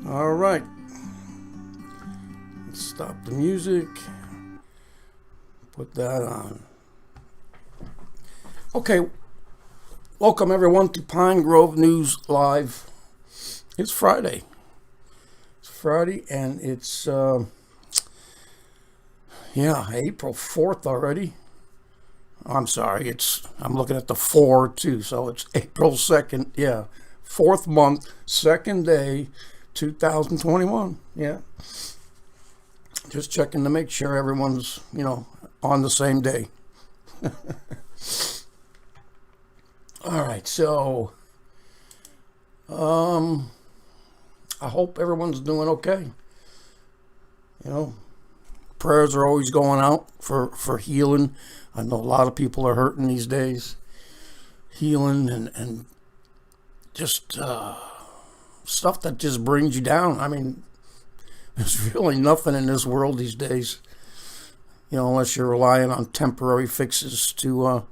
All right. Let's stop the music. Put that on. Okay. Welcome everyone to Pine Grove News Live. It's Friday. It's Friday and it's April 4th already. I'm sorry, I'm looking at the 4 too, so it's April 2nd. Yeah. 4th month, 2nd day, 2021. Yeah. Just checking to make sure everyone's, on the same day. All right, so I hope everyone's doing okay. Prayers are always going out for healing. I know a lot of people are hurting these days. Healing and just stuff that just brings you down. I mean, there's really nothing in this world these days, unless you're relying on temporary fixes to,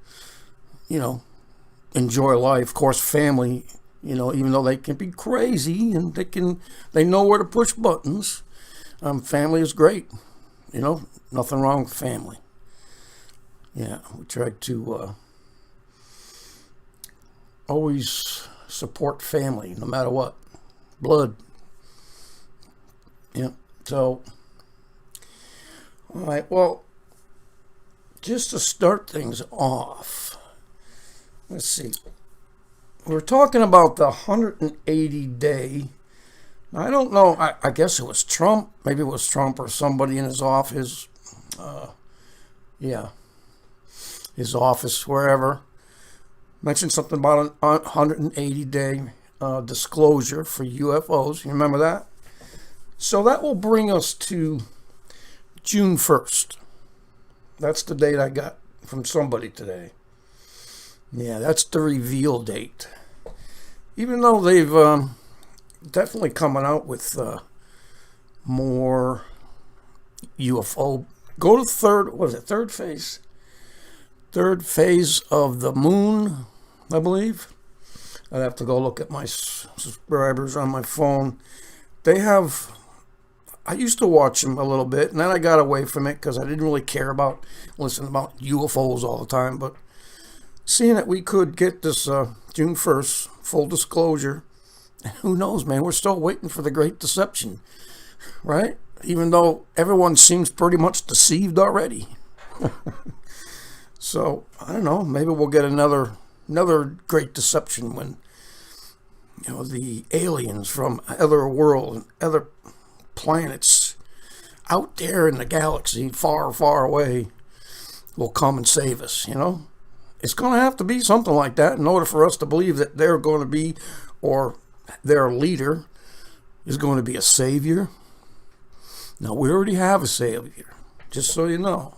enjoy life. Of course, family, even though they can be crazy and they know where to push buttons. Family is great. Nothing wrong with family. Yeah, we try to always support family, no matter what. Blood. Yeah. So, all right. Well, just to start things off, let's see. We're talking about the 180 day. I don't know. I guess it was Trump. Maybe it was Trump or somebody in his office. His office, wherever. Mentioned something about a 180 day disclosure for UFOs. You remember that? So that will bring us to June 1st. That's the date I got from somebody today. Yeah, that's the reveal date. Even though they've definitely coming out with more UFO. Go to third phase? Third phase of the moon, I believe. I'd have to go look at my subscribers on my phone. I used to watch them a little bit, and then I got away from it because I didn't really care about listening about UFOs all the time. But seeing that we could get this June 1st, full disclosure, and who knows, man, we're still waiting for the Great Deception, right? Even though everyone seems pretty much deceived already. So, I don't know, maybe we'll get another Great Deception when, the aliens from other world and other planets out there in the galaxy, far, far away, will come and save us, It's going to have to be something like that in order for us to believe that they're going to be, or their leader is going to be a savior. Now, we already have a savior, just so you know.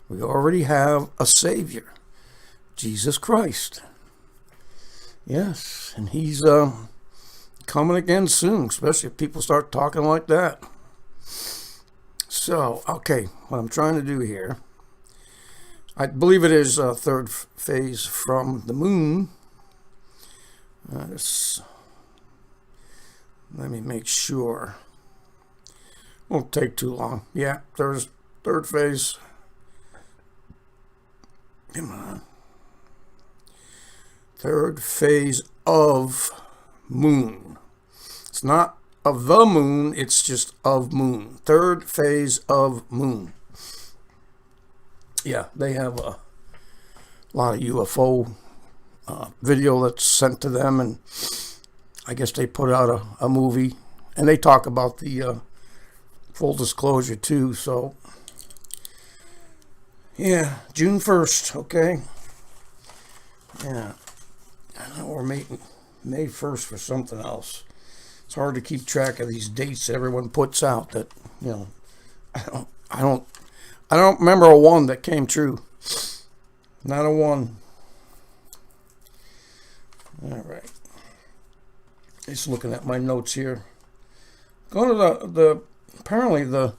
We already have a savior, Jesus Christ. Yes, and he's coming again soon, especially if people start talking like that. So, okay, what I'm trying to do here, I believe it is third phase from the moon. Let me make sure. Won't take too long. Yeah, there's third phase. Come on. Third phase of moon. It's not of the moon, it's just of moon. Third phase of moon. Yeah, they have a lot of UFO video that's sent to them, and I guess they put out a movie, and they talk about the full disclosure too. So, yeah, June 1st, okay? Yeah, I know we're making May 1st for something else. It's hard to keep track of these dates everyone puts out that, I don't remember a one that came true. Not a one. All right. Just looking at my notes here. Going to apparently the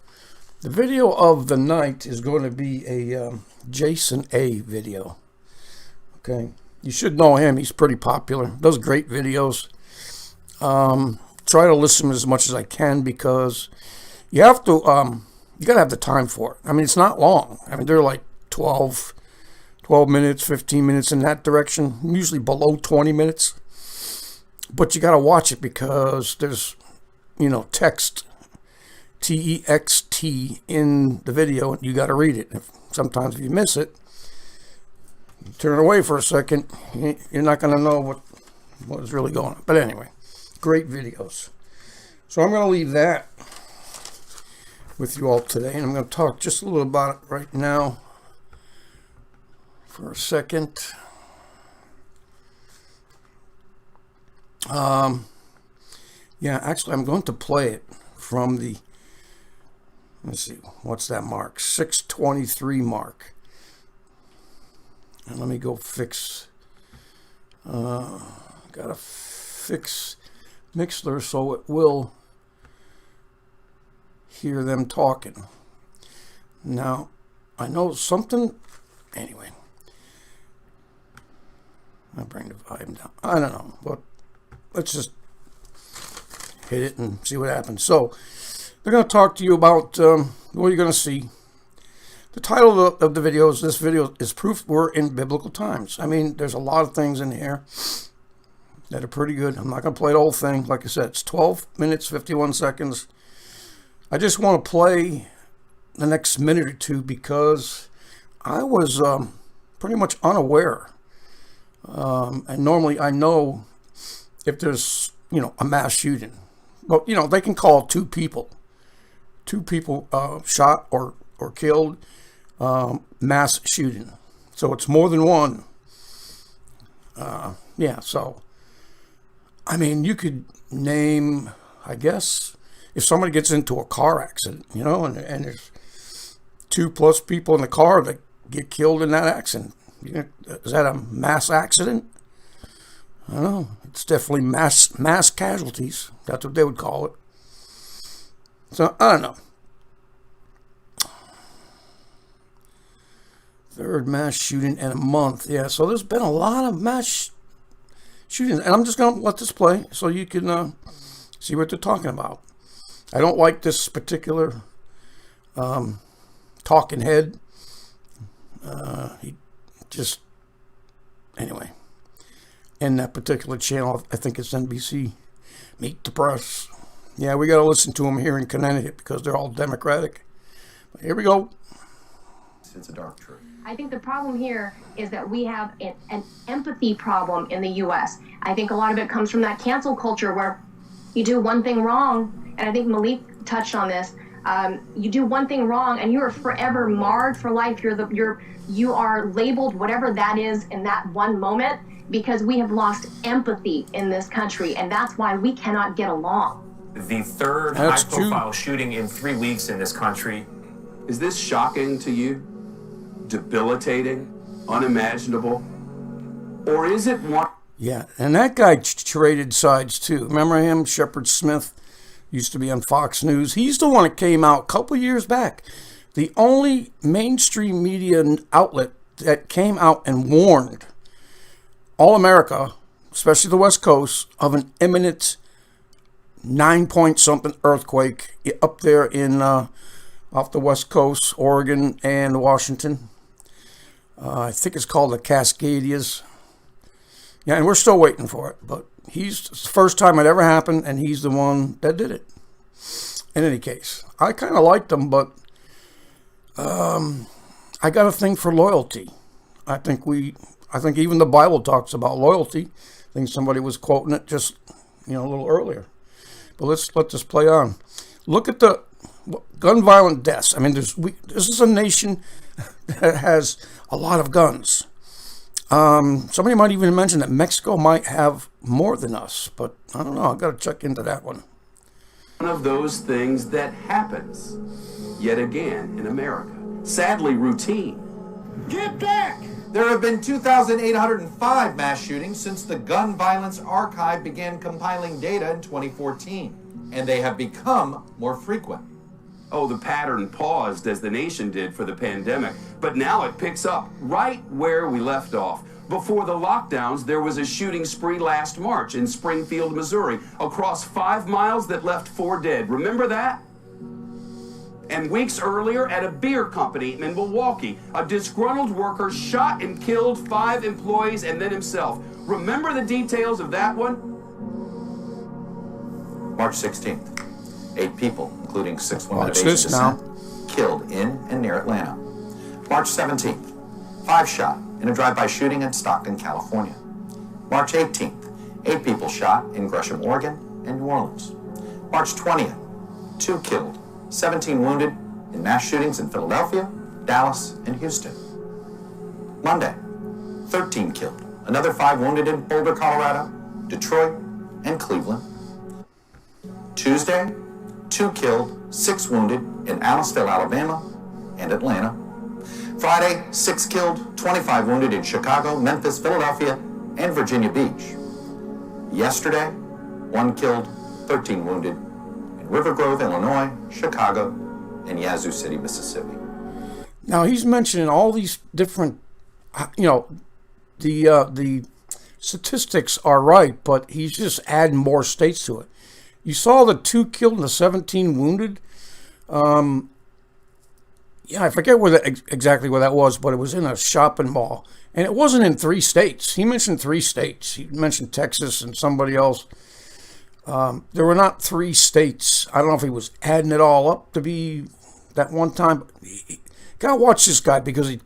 video of the night is going to be a Jason A video. Okay. You should know him. He's pretty popular. Does great videos. try to listen as much as I can because you have to, you got to have the time for it. I mean, it's not long. I mean, they're like 12 minutes, 15 minutes in that direction, usually below 20 minutes. But you got to watch it because there's, text, TEXT in the video, and you got to read it. Sometimes if you miss it, turn away for a second, you're not going to know what is really going on. But anyway, great videos. So I'm going to leave that with you all today, and I'm going to talk just a little about it right now for a second. Yeah, actually, I'm going to play it from the, let's see, what's that mark? 6:23 mark. And let me go fix, gotta fix Mixler so it will hear them talking. Now, I know something, anyway, I'll bring the volume down. I don't know, but let's just hit it and see what happens. So, they're going to talk to you about what you're going to see. The title of the video is, this video is proof we're in biblical times. I mean, there's a lot of things in here that are pretty good. I'm not going to play the whole thing. Like I said, it's 12 minutes, 51 seconds. I just want to play the next minute or two because I was pretty much unaware. And normally I know if there's, a mass shooting. But, they can call two people shot or killed, mass shooting. So it's more than one. Yeah, so, I mean, you could name, I guess, if somebody gets into a car accident, and there's 2+ people in the car that get killed in that accident. Is that a mass accident? I don't know. It's definitely mass casualties. That's what they would call it. So, I don't know. Third mass shooting in a month. Yeah, so there's been a lot of mass shootings. And I'm just going to let this play so you can see what they're talking about. I don't like this particular talking head. He just, anyway. In that particular channel, I think it's NBC, Meet the Press. Yeah, we got to listen to them here in Connecticut because they're all Democratic. But here we go. It's a dark truth. I think the problem here is that we have an empathy problem in the U.S. I think a lot of it comes from that cancel culture where you do one thing wrong, and I think Malik touched on this. You do one thing wrong, and you are forever marred for life. You are labeled whatever that is in that one moment because we have lost empathy in this country, and that's why we cannot get along. The third high-profile shooting in 3 weeks in this country. Is this shocking to you? Debilitating? Unimaginable? Or is it one? Yeah, and that guy traded sides too. Remember him? Shepard Smith used to be on Fox News. He's the one that came out a couple years back. The only mainstream media outlet that came out and warned all America, especially the West Coast, of an imminent 9-point-something earthquake up there in off the West Coast, Oregon and Washington. I think it's called the Cascadias. Yeah, and we're still waiting for it. But it's the first time it ever happened, and he's the one that did it. In any case, I kind of liked him, but I got a thing for loyalty. I think even the Bible talks about loyalty. I think somebody was quoting it just a little earlier. But let's let this play on. Look at the gun violent deaths. I mean, this is a nation that has a lot of guns. Somebody might even mention that Mexico might have more than us, but I don't know. I've got to check into that one. One of those things that happens yet again in America. Sadly routine. Get back! There have been 2,805 mass shootings since the Gun Violence Archive began compiling data in 2014, and they have become more frequent. Oh, the pattern paused as the nation did for the pandemic, but now it picks up right where we left off. Before the lockdowns, there was a shooting spree last March in Springfield, Missouri, across 5 miles that left 4 dead. Remember that? And weeks earlier, at a beer company in Milwaukee, a disgruntled worker shot and killed 5 employees and then himself. Remember the details of that one? March 16th, 8 people, including 6 women Watch of Asian this descent, now. killed in and near Atlanta. March 17th, 5 shot in a drive-by shooting in Stockton, California. March 18th, 8 people shot in Gresham, Oregon, and New Orleans. March 20th, 2 killed, 17 wounded in mass shootings in Philadelphia, Dallas, and Houston. Monday, 13 killed, another 5 wounded in Boulder, Colorado, Detroit, and Cleveland. Tuesday, 2 killed, 6 wounded in Aliceville, Alabama, and Atlanta. Friday, 6 killed, 25 wounded in Chicago, Memphis, Philadelphia, and Virginia Beach. Yesterday, 1 killed, 13 wounded in River Grove, Illinois, Chicago, and Yazoo City, Mississippi. Now he's mentioning all these different, the statistics are right, but he's just adding more states to it. You saw the 2 killed and the 17 wounded. I forget exactly where that was, but it was in a shopping mall. And it wasn't in 3 states. He mentioned 3 states. He mentioned Texas and somebody else. There were not 3 states. I don't know if he was adding it all up to be that one time. You gotta watch this guy because he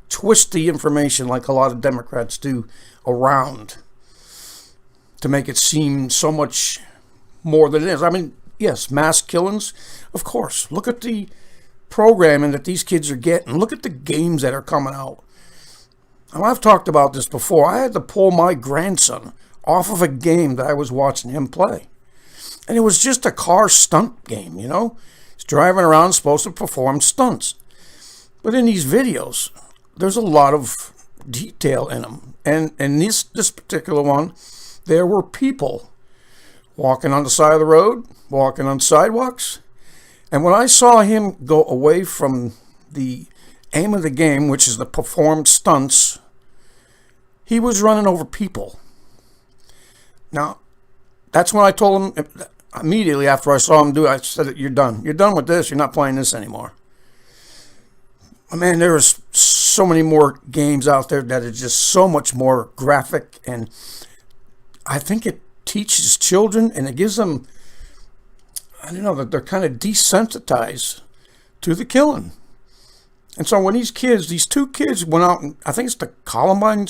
twists the information like a lot of Democrats do around to make it seem so much more than it is. I mean, yes, mass killings, of course. Look at the programming that these kids are getting. Look at the games that are coming out. Now, I've talked about this before. I had to pull my grandson off of a game that I was watching him play. And it was just a car stunt game, you know? He's driving around, supposed to perform stunts. But in these videos, there's a lot of detail in them. And in this particular one, there were people walking on the side of the road, walking on sidewalks. And when I saw him go away from the aim of the game, which is the performed stunts, he was running over people. Now, that's when I told him, immediately after I saw him do it, I said, you're done. You're done with this. You're not playing this anymore. Man, there's so many more games out there that are just so much more graphic. And I think it teaches children and it gives them, I don't know, that they're kind of desensitized to the killing. And so when these 2 kids went out, and I think it's the Columbine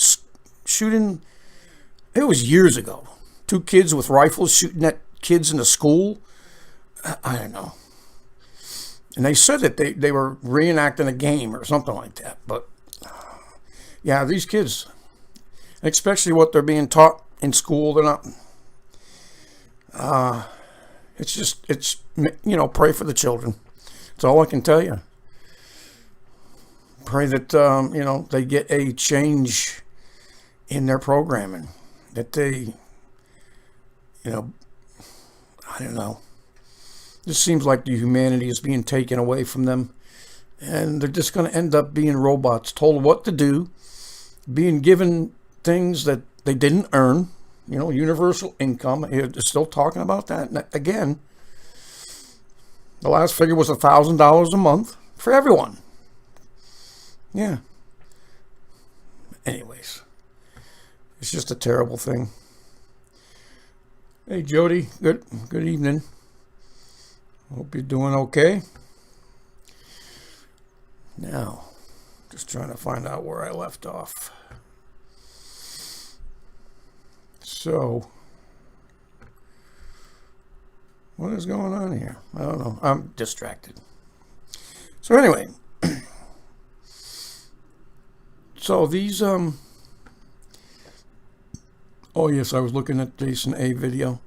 shooting, it was years ago. 2 kids with rifles shooting at kids in the school. I don't know. And they said that they were reenacting a game or something like that. But yeah, these kids, especially what they're being taught in school, they're not. It's pray for the children. That's all I can tell you. Pray that, they get a change in their programming. That they, I don't know. This seems like the humanity is being taken away from them. And they're just going to end up being robots, told what to do, being given things that they didn't earn. Universal income. They're still talking about that. And again, the last figure was $1,000 a month for everyone. Yeah. Anyways, it's just a terrible thing. Hey, Jody. Good evening. Hope you're doing okay. Now, just trying to find out where I left off. So, what is going on here? I don't know. I'm distracted. So anyway, so these, oh yes, I was looking at Jason A video.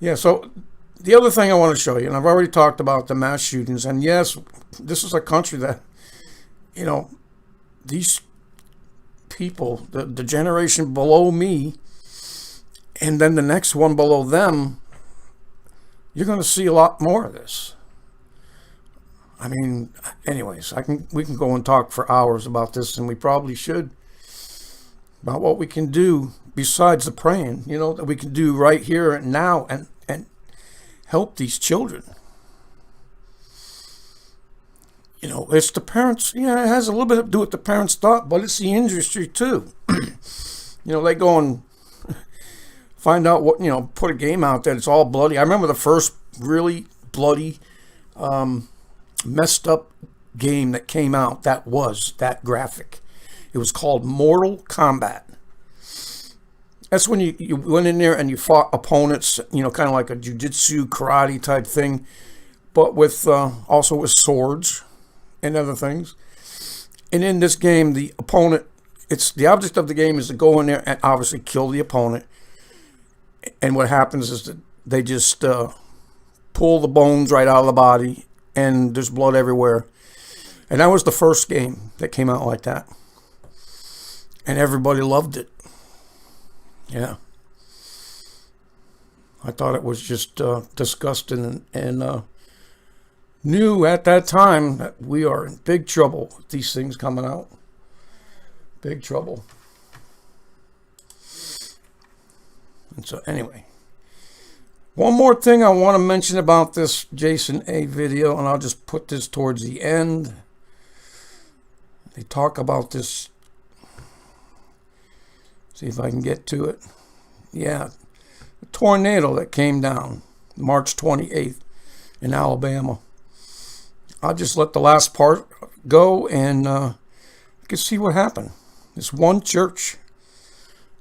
Yeah, so the other thing I want to show you, and I've already talked about the mass shootings, and yes, this is a country that, these people, the generation below me, and then the next one below them, you're going to see a lot more of this. I mean, anyways, we can go and talk for hours about this, and we probably should, about what we can do besides the praying, that we can do right here and now and help these children. It's the parents. Yeah, it has a little bit to do with the parents' thought, but it's the industry too. They go and find out what, put a game out that it's all bloody. I remember the first really bloody, messed up game that came out that was that graphic. It was called Mortal Kombat. That's when you went in there and you fought opponents, kind of like a jiu-jitsu karate type thing, but with also with swords and other things. And in this game, the opponent, the object of the game is to go in there and obviously kill the opponent. And what happens is that they just pull the bones right out of the body, and there's blood everywhere. And that was the first game that came out like that. And everybody loved it. Yeah. I thought it was just disgusting and knew at that time that we are in big trouble with these things coming out. Big trouble. And so anyway, one more thing I want to mention about this Jason A video, and I'll just put this towards the end. They talk about this. See if I can get to it. Yeah, the tornado that came down March 28th in Alabama. I'll just let the last part go, and you can see what happened. This one church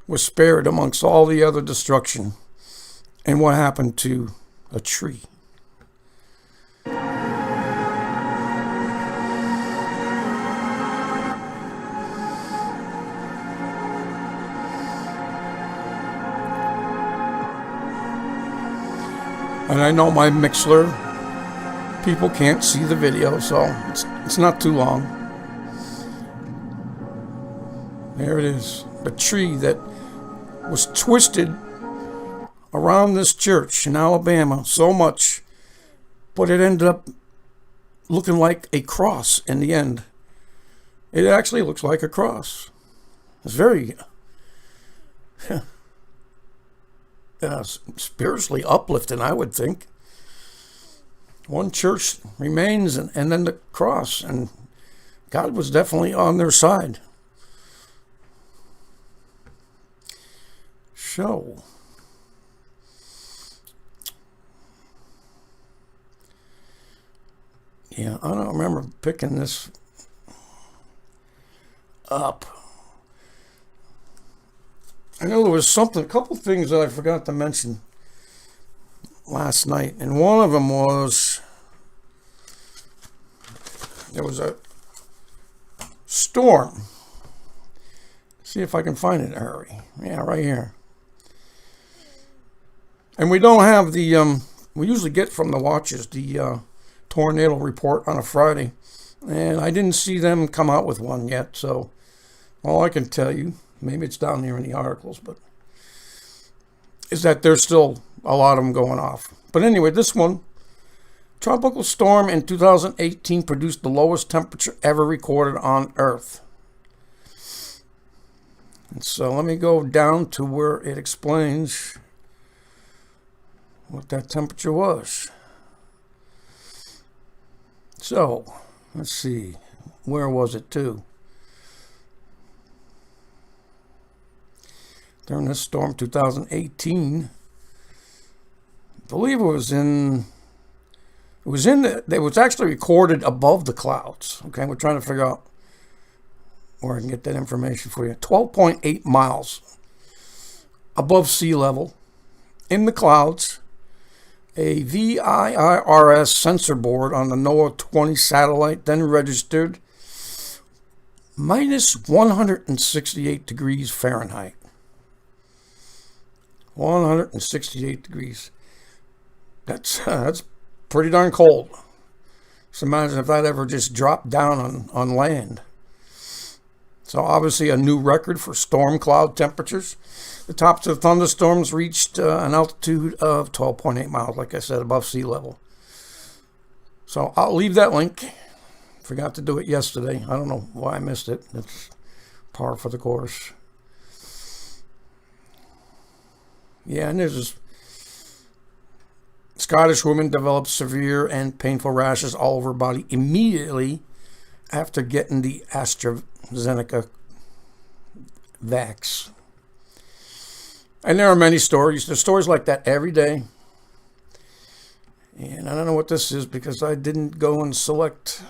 was spared amongst all the other destruction. And what happened to a tree? And I know my Mixler people can't see the video, so it's not too long. There it is. The tree that was twisted around this church in Alabama so much, but it ended up looking like a cross in the end. It actually looks like a cross. It's very spiritually uplifting, I would think. One church remains, and then the cross, and God was definitely on their side. So, yeah, I don't remember picking this up. I know there was a couple things that I forgot to mention last night, and one of them was there was a storm. See if I can find it in a hurry. Yeah, right here. And we don't have the we usually get from the watches the tornado report on a Friday, and I didn't see them come out with one yet. So all I can tell you, maybe it's down there in the articles, but is that there's still a lot of them going off. But anyway, this one, tropical storm in 2018 produced the lowest temperature ever recorded on Earth. And so let me go down to where it explains what that temperature was. So, let's see, where was it too? During this storm, 2018, I believe it was actually recorded above the clouds. Okay, we're trying to figure out where I can get that information for you. 12.8 miles above sea level in the clouds. A VIRS sensor board on the NOAA 20 satellite then registered minus 168 degrees Fahrenheit. 168 degrees. That's pretty darn cold. So imagine if that ever just dropped down on land. So obviously a new record for storm cloud temperatures. The tops of thunderstorms reached an altitude of 12.8 miles, like I said, above sea level. So I'll leave that link. Forgot to do it yesterday. I don't know why I missed it. It's par for the course. Yeah, and there's this Scottish woman developed severe and painful rashes all over her body immediately after getting the AstraZeneca vax. And there are many stories. There's stories like that every day. And I don't know what this is because I didn't go and select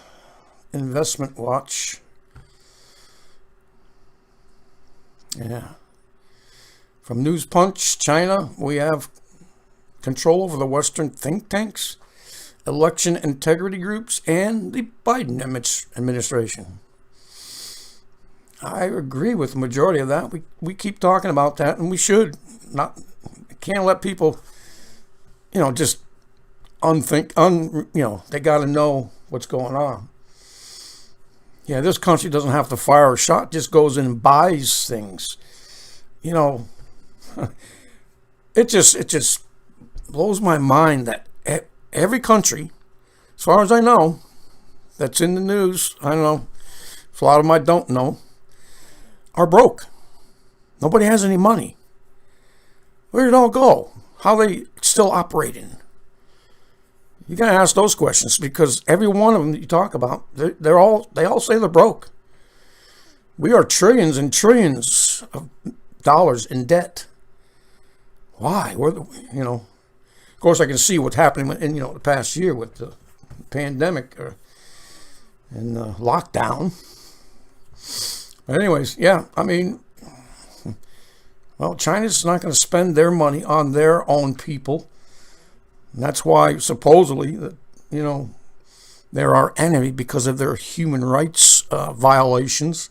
Investment Watch. Yeah. From News Punch, China, we have control over the Western think tanks, election integrity groups, and the Biden administration. I agree with the majority of that. We keep talking about that, and we should. Can't let people, just they got to know what's going on. Yeah, this country doesn't have to fire a shot, just goes in and buys things. It just blows my mind that every country, as far as I know, that's in the news, I don't know, a lot of them I don't know, are broke. Nobody has any money. Where did it all go? How are they still operating? You got to ask those questions because every one of them that you talk about, they all say they're broke. We are trillions and trillions of dollars in debt. Why? Of course, I can see what's happening in the past year with the pandemic and the lockdown. But anyways, yeah, China's not going to spend their money on their own people. And that's why supposedly that they're our enemy because of their human rights violations.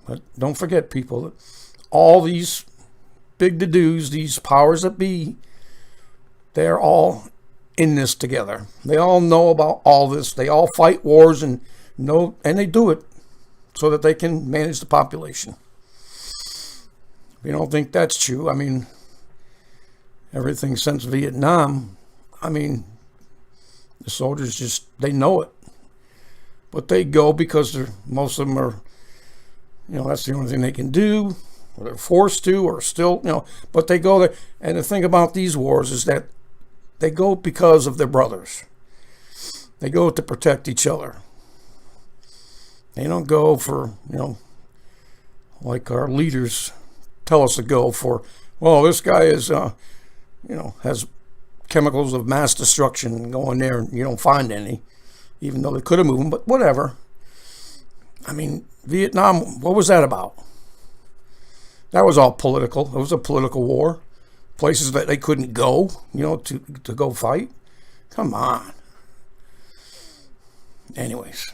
But don't forget, people, that all these big to-dos, these powers that be, they're all in this together. They all know about all this. They all fight wars and they do it so that they can manage the population. If you don't think that's true, everything since Vietnam, the soldiers they know it. But they go because most of them are, that's the only thing they can do, or they're forced to, or still, but they go there. And the thing about these wars is that they go because of their brothers. They go to protect each other. They don't go for, like our leaders tell us to go for, well, this guy is, has chemicals of mass destruction and go in there and you don't find any, even though they could have moved them, but whatever. Vietnam, what was that about? That was all political. It was a political war. Places that they couldn't go, to go fight. Come on. Anyways.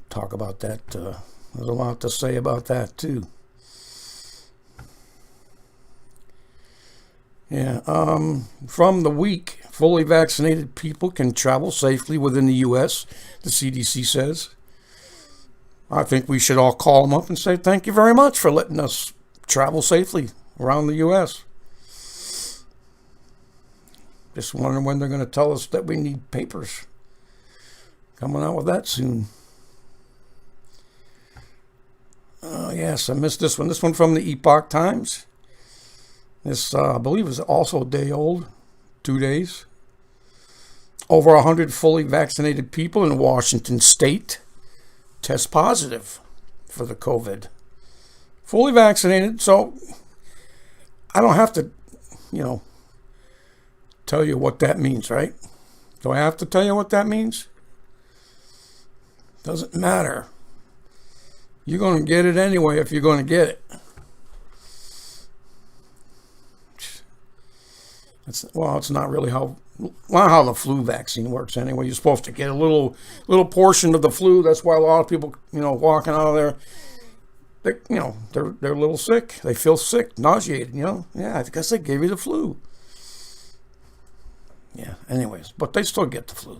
Talk about that. There's a lot to say about that, too. Yeah, from the week, fully vaccinated people can travel safely within the U.S., the CDC says. I think we should all call them up and say thank you very much for letting us travel safely around the U.S. Just wondering when they're going to tell us that we need papers. Coming out with that soon. Oh, yes, I missed this one. This one from the Epoch Times. This, I believe, is also a day old, 2 days. Over 100 fully vaccinated people in Washington state test positive for the COVID. Fully vaccinated, so I don't have to, tell you what that means, right? Do I have to tell you what that means? Doesn't matter. You're going to get it anyway if you're going to get it. It's not really how the flu vaccine works anyway. You're supposed to get a little portion of the flu. That's why a lot of people, walking out of there, they're a little sick. They feel sick, nauseated, Yeah, I guess they gave you the flu. Yeah, anyways, but they still get the flu.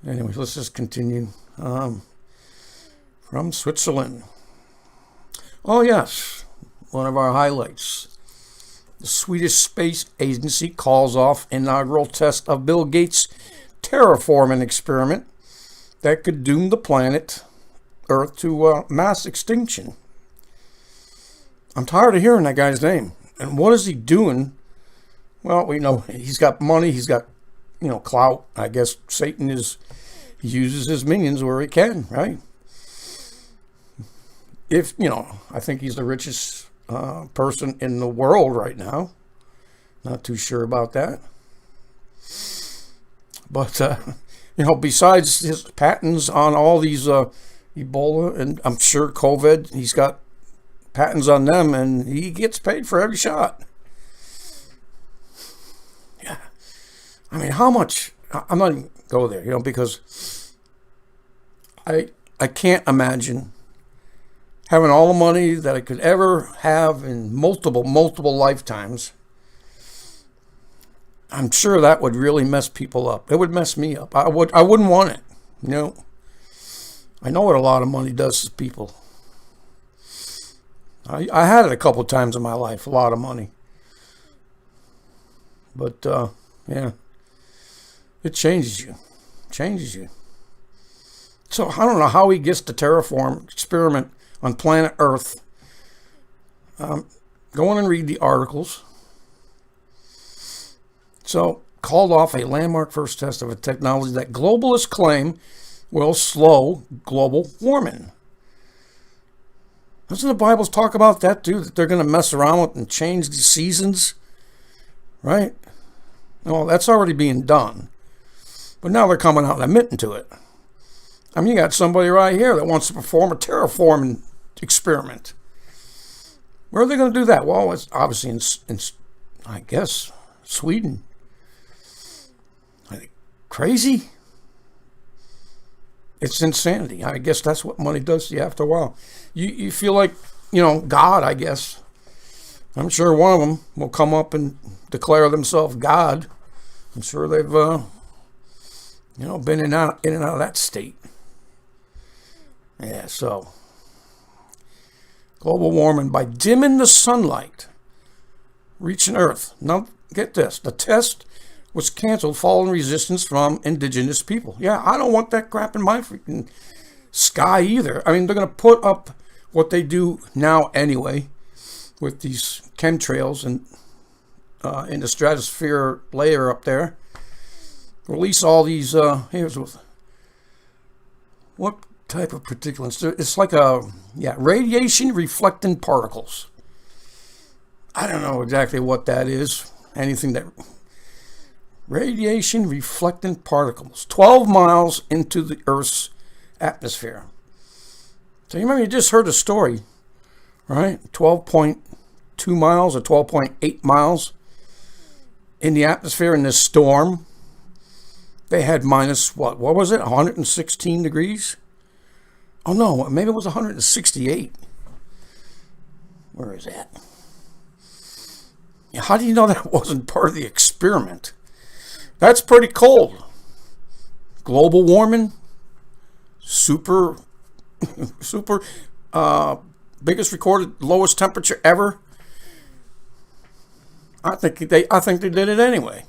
Anyways, let's just continue. From Switzerland. Oh, yes, one of our highlights. The Swedish Space Agency calls off inaugural test of Bill Gates' Terraforming experiment that could doom the planet Earth to mass extinction. I'm tired of hearing that guy's name. And what is he doing? Well, we know he's got money, he's got, clout. I guess Satan he uses his minions where he can, right? I think he's the richest person in the world right now. Not too sure about that. But, besides his patents on all these Ebola and I'm sure COVID, he's got patents on them and he gets paid for every shot. Yeah. I mean, how much? I'm not even go there, because I can't imagine having all the money that I could ever have in multiple lifetimes. I'm sure that would really mess people up. It would mess me up. I wouldn't want it. I know what a lot of money does to people. I had it a couple times in my life, a lot of money. But, yeah, it changes you. So I don't know how he gets to terraform experiment on planet Earth. Go on and read the articles. So, called off a landmark first test of a technology that globalists claim will slow global warming. Doesn't the Bible talk about that too? That they're going to mess around with and change the seasons? Right? Well, that's already being done. But now they're coming out and admitting to it. I mean, you got somebody right here that wants to perform a terraforming experiment. Where are they going to do that? Well, it's obviously in I guess, Sweden. Crazy? It's insanity. I guess that's what money does to you after a while. You feel like, God, I guess. I'm sure one of them will come up and declare themselves God. I'm sure they've, been in and out of that state. Yeah, so. Global warming by dimming the sunlight, reaching Earth. Now, get this. The test was canceled following resistance from indigenous people. Yeah, I don't want that crap in my freaking sky either. I mean, they're going to put up what they do now anyway with these chemtrails and in the stratosphere layer up there. Release all these, what type of particulates? It's like radiation reflecting particles. I don't know exactly what that is. Anything that... Radiation reflecting particles 12 miles into the Earth's atmosphere. So you remember you just heard a story, right? 12.2 miles or 12.8 miles in the atmosphere in this storm. They had minus, what was it? 116 degrees? Oh no, maybe it was 168. Where is that? How do you know that wasn't part of the experiment? That's pretty cold. Global warming, super, biggest recorded lowest temperature ever. I think they did it anyway.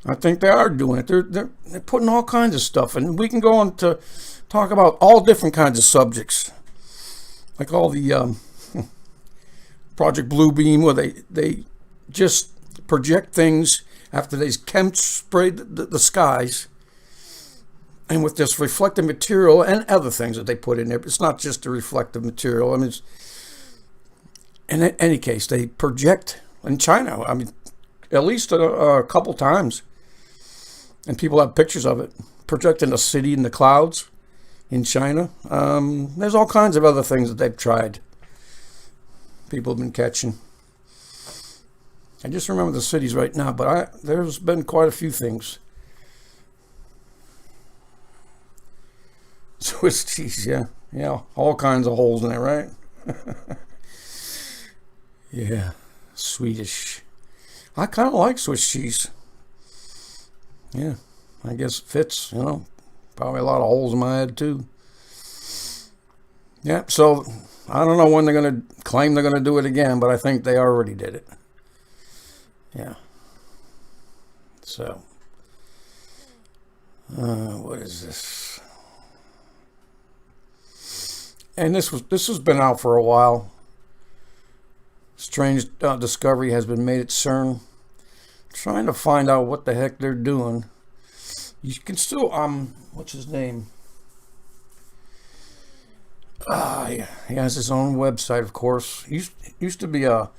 I think they are doing it. They're putting all kinds of stuff, and we can go on to talk about all different kinds of subjects, like all the Project Bluebeam, where they just project things after they sprayed the skies, and with this reflective material and other things that they put in there. It's not just the reflective material. I mean, in any case, they project in China. I mean, at least a couple times, and people have pictures of it, projecting a city in the clouds in China. There's all kinds of other things that they've tried. People have been catching. I just remember the cities right now, but there's been quite a few things. Swiss cheese, yeah, all kinds of holes in there, right? Yeah, Swedish. I kind of like Swiss cheese. Yeah, I guess it fits, Probably a lot of holes in my head, too. Yeah, so I don't know when they're going to claim they're going to do it again, but I think they already did it. Yeah. So, what is this? And this has been out for a while. Strange discovery has been made at CERN. Trying to find out what the heck they're doing. You can still what's his name? Yeah, he has his own website, of course. He used to be a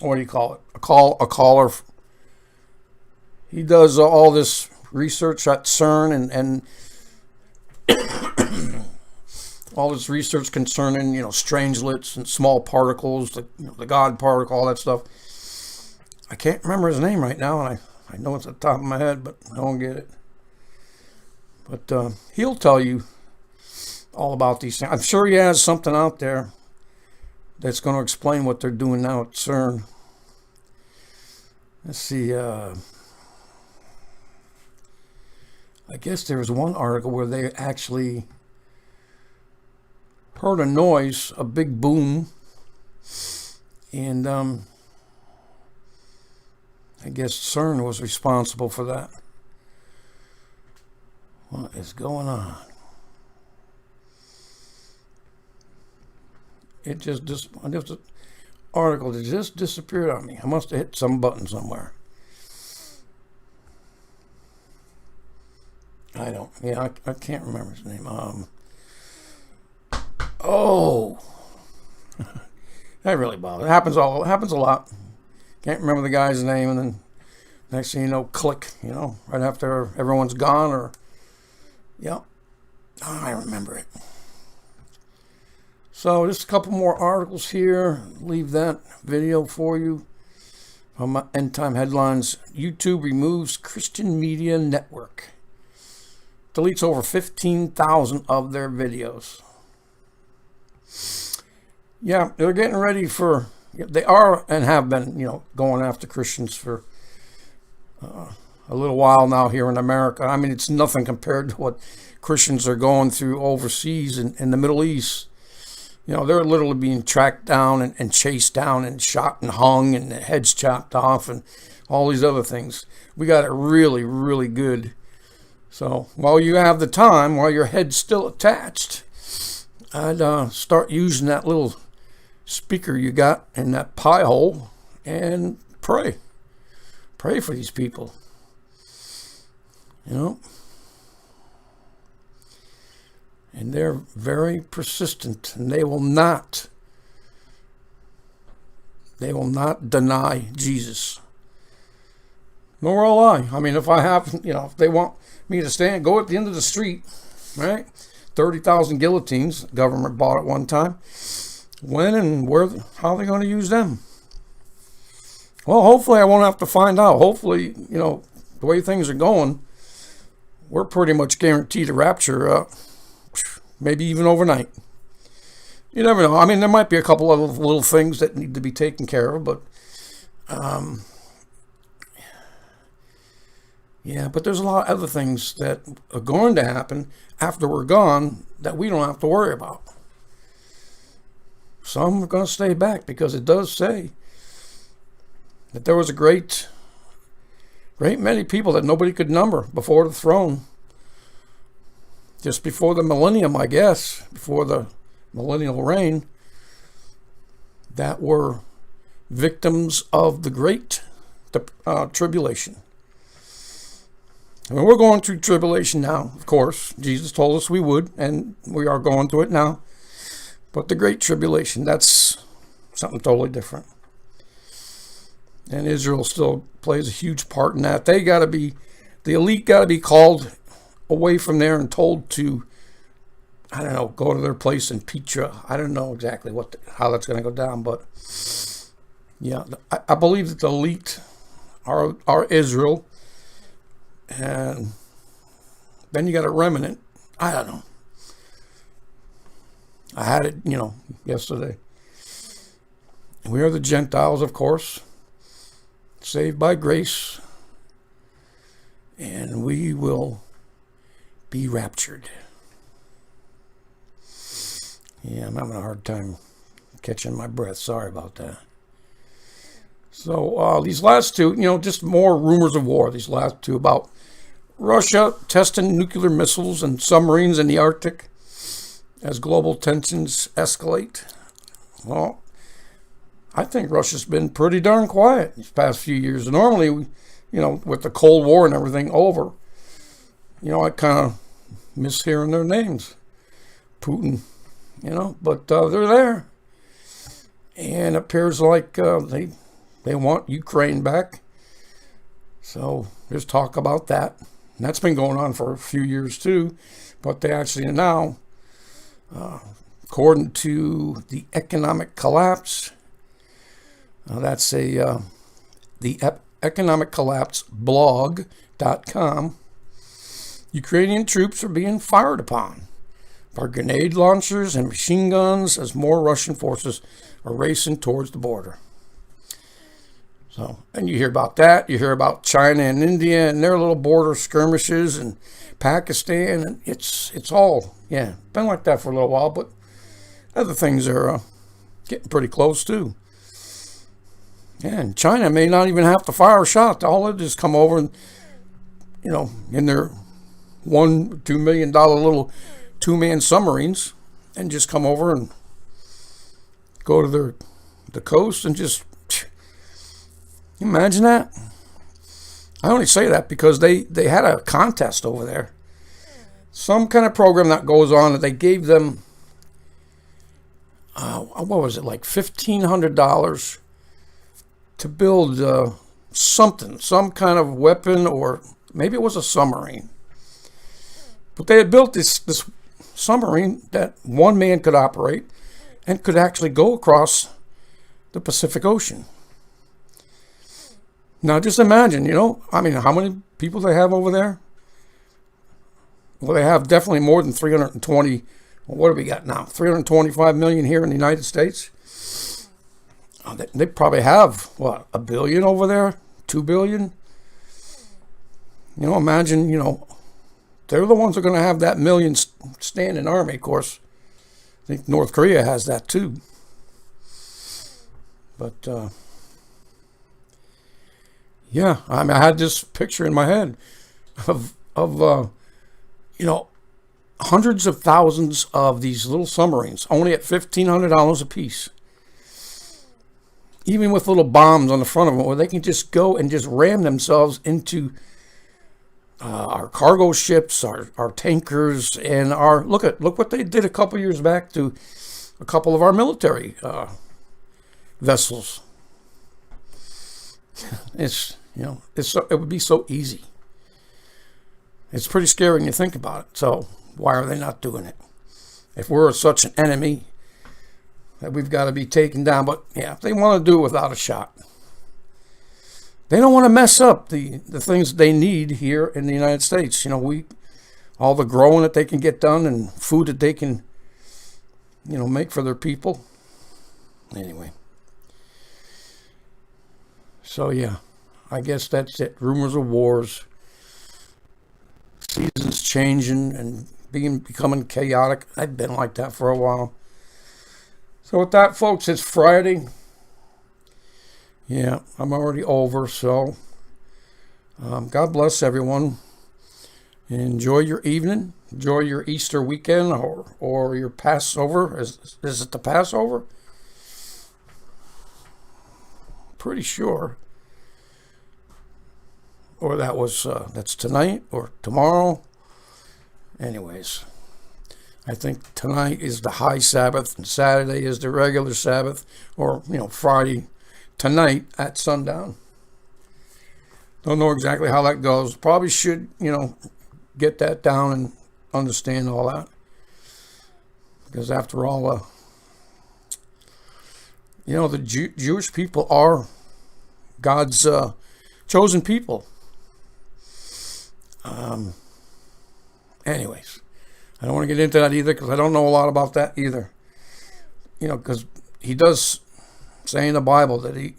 what do you call it? A caller. He does all this research at CERN and all this research concerning, strangelets and small particles, the God particle, all that stuff. I can't remember his name right now, and I know it's at the top of my head, but I don't get it. But he'll tell you all about these things. I'm sure he has something out there that's going to explain what they're doing now at CERN. Let's see. I guess there was one article where they actually heard a noise, a big boom, and I guess CERN was responsible for that. What is going on? This article just disappeared on me. I must have hit some button somewhere. I can't remember his name. That really bothers. It happens a lot. Can't remember the guy's name, and then next thing you know, click. Right after everyone's gone, or I remember it. So just a couple more articles here. Leave that video for you. On my End Time Headlines, YouTube removes Christian media network. Deletes over 15,000 of their videos. Yeah, they're getting ready for. They are and have been, going after Christians for a little while now here in America. I mean, it's nothing compared to what Christians are going through overseas in the Middle East. They're literally being tracked down and chased down and shot and hung and heads chopped off and all these other things. We got it really, really good. So while you have the time, while your head's still attached, I'd start using that little speaker you got in that pie hole and pray. Pray for these people. And they're very persistent, and they will not deny Jesus. Nor will I. I mean, if I have, if they want me to go at the end of the street, right? 30,000 guillotines, government bought at one time. When and where, how are they going to use them? Well, hopefully I won't have to find out. Hopefully, the way things are going, we're pretty much guaranteed a rapture, maybe even overnight. You never know. I mean, there might be a couple of little things that need to be taken care of, but but there's a lot of other things that are going to happen after we're gone that we don't have to worry about. Some are going to stay back because it does say that there was a great many people that nobody could number before the throne. Just before the millennium, I guess, before the millennial reign, that were victims of the great tribulation. I mean, we're going through tribulation now, of course. Jesus told us we would, and we are going through it now. But the great tribulation, that's something totally different. And Israel still plays a huge part in that. The elite got to be called away from there and told to, go to their place in Petra. I don't know exactly how that's going to go down, but I believe that the elite are Israel, and then you got a remnant. I don't know. I had it, yesterday. We are the Gentiles, of course, saved by grace, and we will be raptured. Yeah, I'm having a hard time catching my breath. Sorry about that. So these last two, just more rumors of war. These last two about Russia testing nuclear missiles and submarines in the Arctic as global tensions escalate. Well, I think Russia's been pretty darn quiet these past few years. Normally, with the Cold War and everything over, I kind of miss hearing their names. Putin, but they're there. And it appears like they want Ukraine back. So there's talk about that. And that's been going on for a few years too. But they actually now, according to the economic collapse, that's the economic collapse blog.com, Ukrainian troops are being fired upon by grenade launchers and machine guns as more Russian forces are racing towards the border. So, and you hear about that. You hear about China and India and their little border skirmishes, and Pakistan, and it's all, been like that for a little while, but other things are getting pretty close too. Yeah, and China may not even have to fire a shot. All it is come over and, in their $1-2 million little 2-man submarines, and just come over and go to the coast and just, imagine that. I only say that because they had a contest over there, some kind of program that goes on that they gave them, what was it, like $1,500 to build some kind of weapon, or maybe it was a submarine. But they had built this submarine that one man could operate and could actually go across the Pacific Ocean. Now just imagine, how many people they have over there? Well, they have definitely more than 320. Well, what do we got now? 325 million here in the United States. They probably have, what, 1 billion over there? 2 billion? Imagine, they're the ones that are going to have that million standing army. Of course, I think North Korea has that too. But, I had this picture in my head of hundreds of thousands of these little submarines, only at $1,500 a piece. Even with little bombs on the front of them, where they can just go and just ram themselves into our cargo ships, our tankers, and look what they did a couple years back to a couple of our military vessels. It would be so easy. It's pretty scary when you think about it. So why are they not doing it? If we're such an enemy that we've got to be taken down, but they want to do it without a shot. They don't want to mess up the things they need here in the United States. All the growing that they can get done and food that they can, make for their people. Anyway. So I guess that's it. Rumors of wars, seasons changing and becoming chaotic. I've been like that for a while. So with that, folks, it's Friday. I'm already over, so God bless everyone. Enjoy your evening. Enjoy your Easter weekend or your Passover. Is it the Passover? Pretty sure. Or that's tonight or tomorrow. Anyways, I think tonight is the high Sabbath and Saturday is the regular Sabbath, or Friday tonight at sundown. Don't know exactly how that goes. Probably should get that down and understand all that, because after all, the Jewish people are God's chosen people. Anyways, I don't want to get into that either, because I don't know a lot about that either. Because he does say in the Bible that he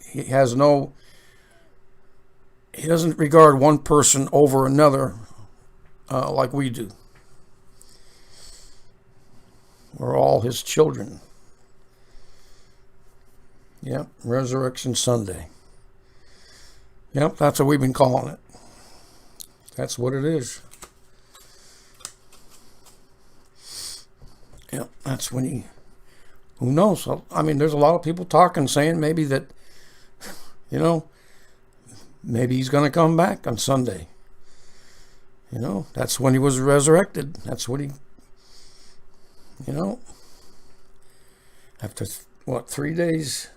doesn't regard one person over another like we do. We're all his children. Resurrection Sunday. Yep, that's what we've been calling it. That's what it is. Yep, that's when he... Who knows? I mean, there's a lot of people talking, saying maybe that, you know, maybe he's going to come back on Sunday. You know, that's when he was resurrected. That's what he, you know, after, 3 days,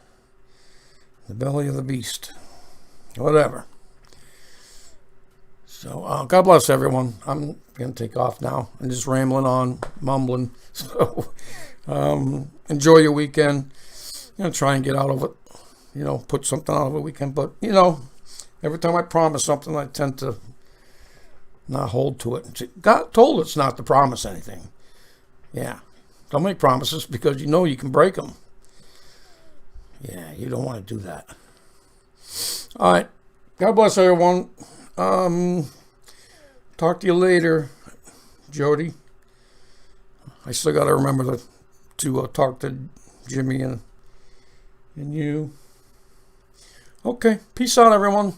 the belly of the beast. Whatever. So, God bless everyone. I'm going to take off now. I'm just rambling on, mumbling. So, enjoy your weekend. Try and get out of it. Put something out of a weekend. But, every time I promise something, I tend to not hold to it. God told us not to promise anything. Yeah. Don't make promises because you can break them. Yeah, you don't want to do that. All right. God bless everyone. Talk to you later, Jody. I still got to remember to talk to Jimmy and you. Okay. Peace out, everyone.